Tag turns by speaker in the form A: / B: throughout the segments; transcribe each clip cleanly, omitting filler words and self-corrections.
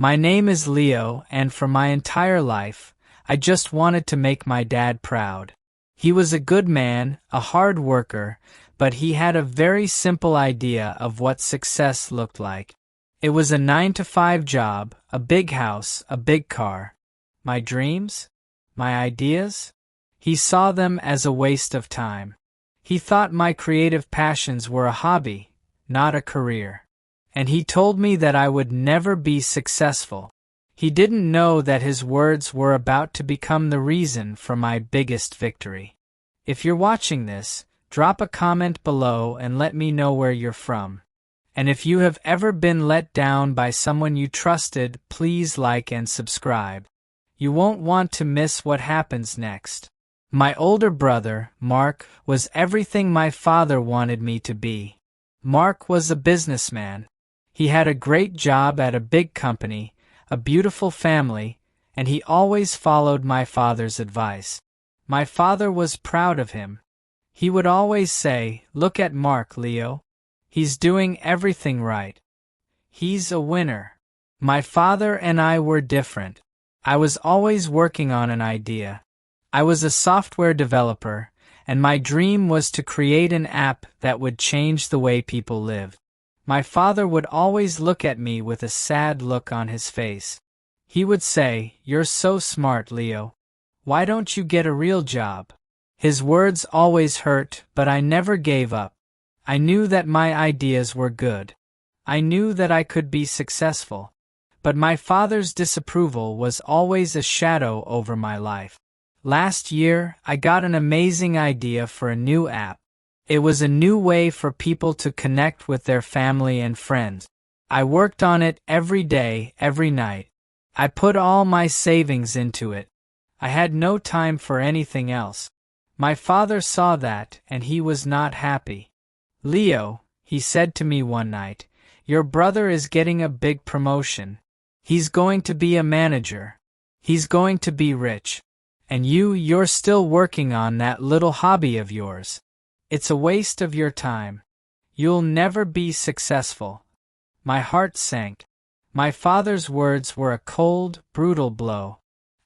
A: My name is Leo, and for my entire life, I just wanted to make my dad proud. He was a good man, a hard worker, but he had a very simple idea of what success looked like. It was a 9-to-5 job, a big house, a big car. My dreams? My ideas? He saw them as a waste of time. He thought my creative passions were a hobby, not a career. And he told me that I would never be successful. He didn't know that his words were about to become the reason for my biggest victory. If you're watching this, drop a comment below and let me know where you're from. And if you have ever been let down by someone you trusted, please like and subscribe. You won't want to miss what happens next. My older brother, Mark, was everything my father wanted me to be. Mark was a businessman. He had a great job at a big company, a beautiful family, and he always followed my father's advice. My father was proud of him. He would always say, "Look at Mark, Leo. He's doing everything right. He's a winner." My father and I were different. I was always working on an idea. I was a software developer, and my dream was to create an app that would change the way people lived. My father would always look at me with a sad look on his face. He would say, "You're so smart, Leo. Why don't you get a real job?" His words always hurt, but I never gave up. I knew that my ideas were good. I knew that I could be successful. But my father's disapproval was always a shadow over my life. Last year, I got an amazing idea for a new app. It was a new way for people to connect with their family and friends. I worked on it every day, every night. I put all my savings into it. I had no time for anything else. My father saw that, and he was not happy. "Leo," he said to me one night, "your brother is getting a big promotion. He's going to be a manager. He's going to be rich. And you're still working on that little hobby of yours. It's a waste of your time. You'll never be successful." My heart sank. My father's words were a cold, brutal blow.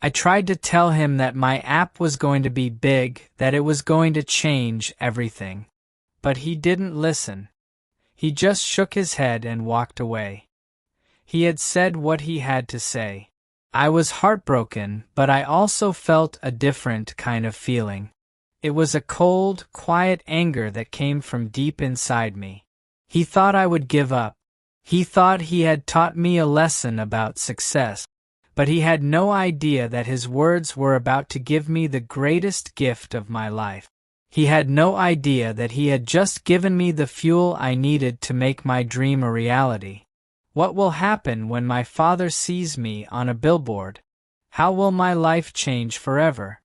A: I tried to tell him that my app was going to be big, that it was going to change everything. But he didn't listen. He just shook his head and walked away. He had said what he had to say. I was heartbroken, but I also felt a different kind of feeling. It was a cold, quiet anger that came from deep inside me. He thought I would give up. He thought he had taught me a lesson about success. But he had no idea that his words were about to give me the greatest gift of my life. He had no idea that he had just given me the fuel I needed to make my dream a reality. What will happen when my father sees me on a billboard? How will my life change forever?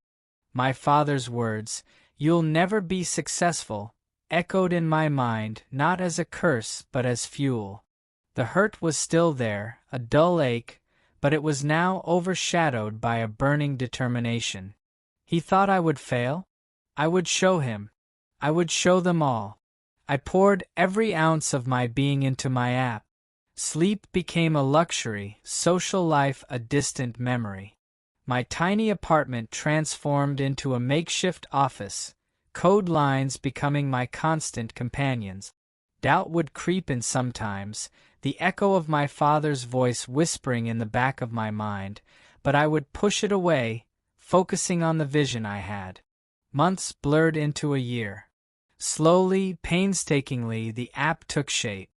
A: My father's words, "You'll never be successful," echoed in my mind, not as a curse but as fuel. The hurt was still there, a dull ache, but it was now overshadowed by a burning determination. He thought I would fail? I would show him. I would show them all. I poured every ounce of my being into my app. Sleep became a luxury, social life a distant memory. My tiny apartment transformed into a makeshift office, code lines becoming my constant companions. Doubt would creep in sometimes, the echo of my father's voice whispering in the back of my mind, but I would push it away, focusing on the vision I had. Months blurred into a year. Slowly, painstakingly, the app took shape.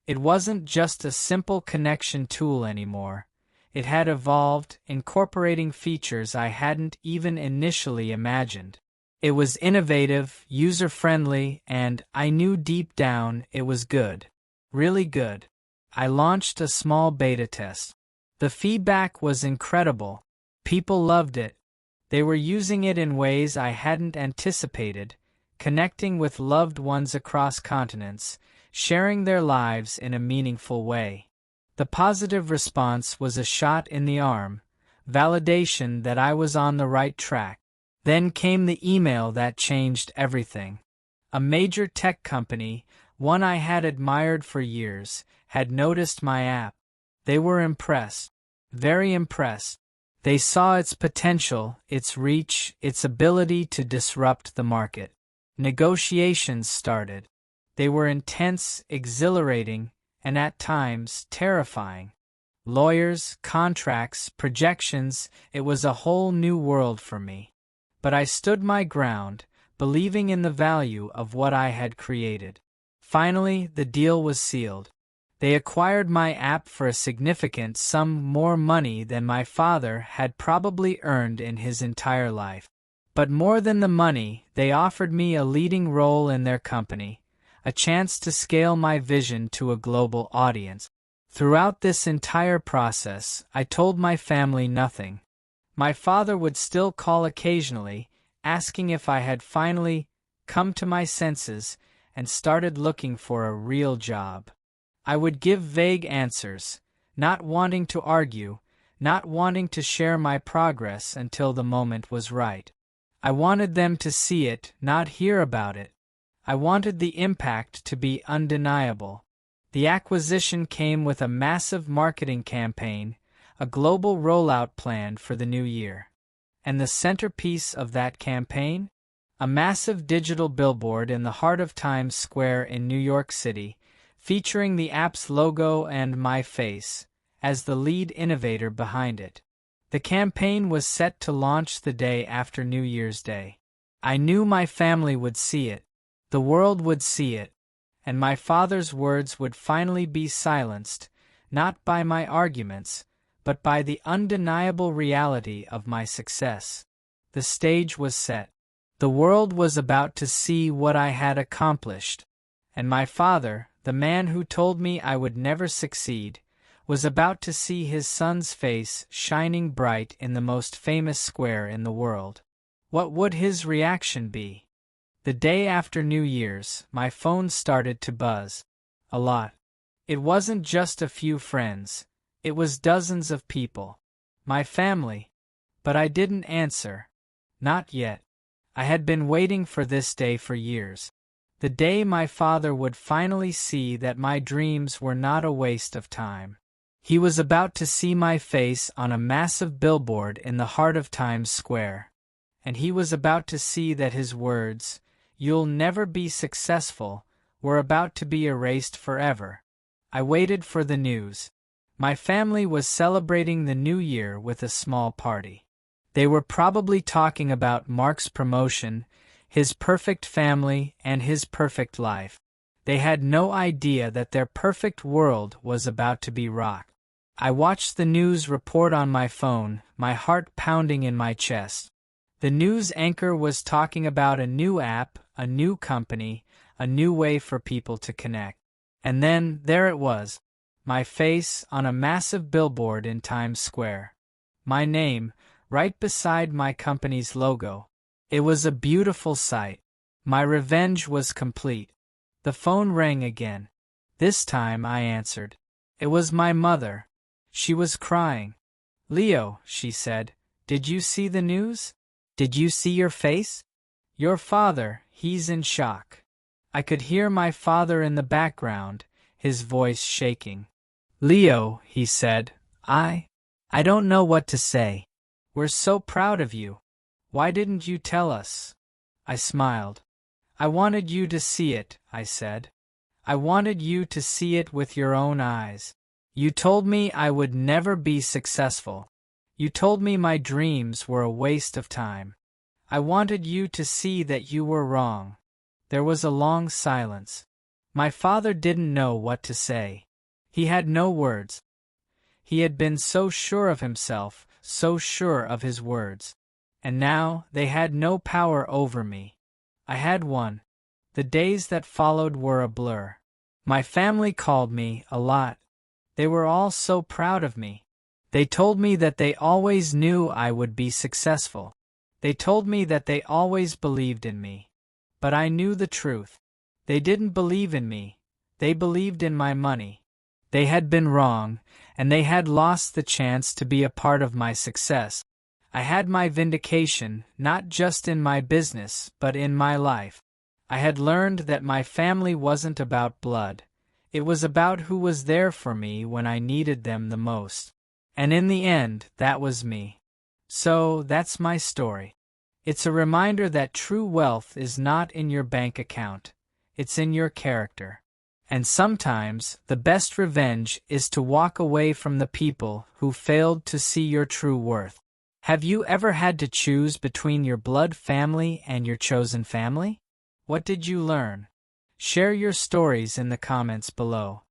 A: It wasn't just a simple connection tool anymore. It had evolved, incorporating features I hadn't even initially imagined. It was innovative, user-friendly, and I knew deep down it was good. Really good. I launched a small beta test. The feedback was incredible. People loved it. They were using it in ways I hadn't anticipated, connecting with loved ones across continents, sharing their lives in a meaningful way. The positive response was a shot in the arm, validation that I was on the right track. Then came the email that changed everything. A major tech company, one I had admired for years, had noticed my app. They were impressed. very impressed. They saw its potential, its reach, its ability to disrupt the market. Negotiations started. They were intense, exhilarating, and at times terrifying. Lawyers, contracts, projections, it was a whole new world for me. But I stood my ground, believing in the value of what I had created. Finally, the deal was sealed. They acquired my app for a significant sum more money than my father had probably earned in his entire life. But more than the money, they offered me a leading role in their company, a chance to scale my vision to a global audience. Throughout this entire process, I told my family nothing. My father would still call occasionally, asking if I had finally come to my senses and started looking for a real job. I would give vague answers, not wanting to argue, not wanting to share my progress until the moment was right. I wanted them to see it, not hear about it. I wanted the impact to be undeniable. The acquisition came with a massive marketing campaign, a global rollout plan for the new year. And the centerpiece of that campaign? A massive digital billboard in the heart of Times Square in New York City, featuring the app's logo and my face, as the lead innovator behind it. The campaign was set to launch the day after New Year's Day. I knew my family would see it, the world would see it, and my father's words would finally be silenced, not by my arguments, but by the undeniable reality of my success. The stage was set. The world was about to see what I had accomplished, and my father, the man who told me I would never succeed, was about to see his son's face shining bright in the most famous square in the world. What would his reaction be? The day after New Year's, my phone started to buzz. A lot. It wasn't just a few friends. It was dozens of people. My family. But I didn't answer. Not yet. I had been waiting for this day for years. The day my father would finally see that my dreams were not a waste of time. He was about to see my face on a massive billboard in the heart of Times Square. And he was about to see that his words, "You'll never be successful," were about to be erased forever. I waited for the news. My family was celebrating the new year with a small party. They were probably talking about Mark's promotion, his perfect family, and his perfect life. They had no idea that their perfect world was about to be rocked. I watched the news report on my phone, my heart pounding in my chest. The news anchor was talking about a new app, a new company, a new way for people to connect. And then, there it was, my face on a massive billboard in Times Square. My name, right beside my company's logo. It was a beautiful sight. My revenge was complete. The phone rang again. This time I answered. It was my mother. She was crying. "Leo," she said, "did you see the news? Did you see your face? Your father, he's in shock." I could hear my father in the background, his voice shaking. "Leo," he said, I don't know what to say. We're so proud of you. Why didn't you tell us?" I smiled. "I wanted you to see it," I said. "I wanted you to see it with your own eyes. You told me I would never be successful. You told me my dreams were a waste of time. I wanted you to see that you were wrong." There was a long silence. My father didn't know what to say. He had no words. He had been so sure of himself, so sure of his words. And now they had no power over me. I had one. The days that followed were a blur. My family called me a lot. They were all so proud of me. They told me that they always knew I would be successful. They told me that they always believed in me. But I knew the truth. They didn't believe in me. They believed in my money. They had been wrong, and they had lost the chance to be a part of my success. I had my vindication, not just in my business, but in my life. I had learned that my family wasn't about blood. It was about who was there for me when I needed them the most. And in the end, that was me. So, that's my story. It's a reminder that true wealth is not in your bank account, it's in your character. And sometimes, the best revenge is to walk away from the people who failed to see your true worth. Have you ever had to choose between your blood family and your chosen family? What did you learn? Share your stories in the comments below.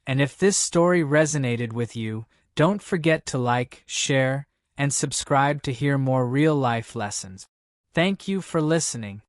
A: And if this story resonated with you, don't forget to like, share, and subscribe to hear more real-life lessons. Thank you for listening.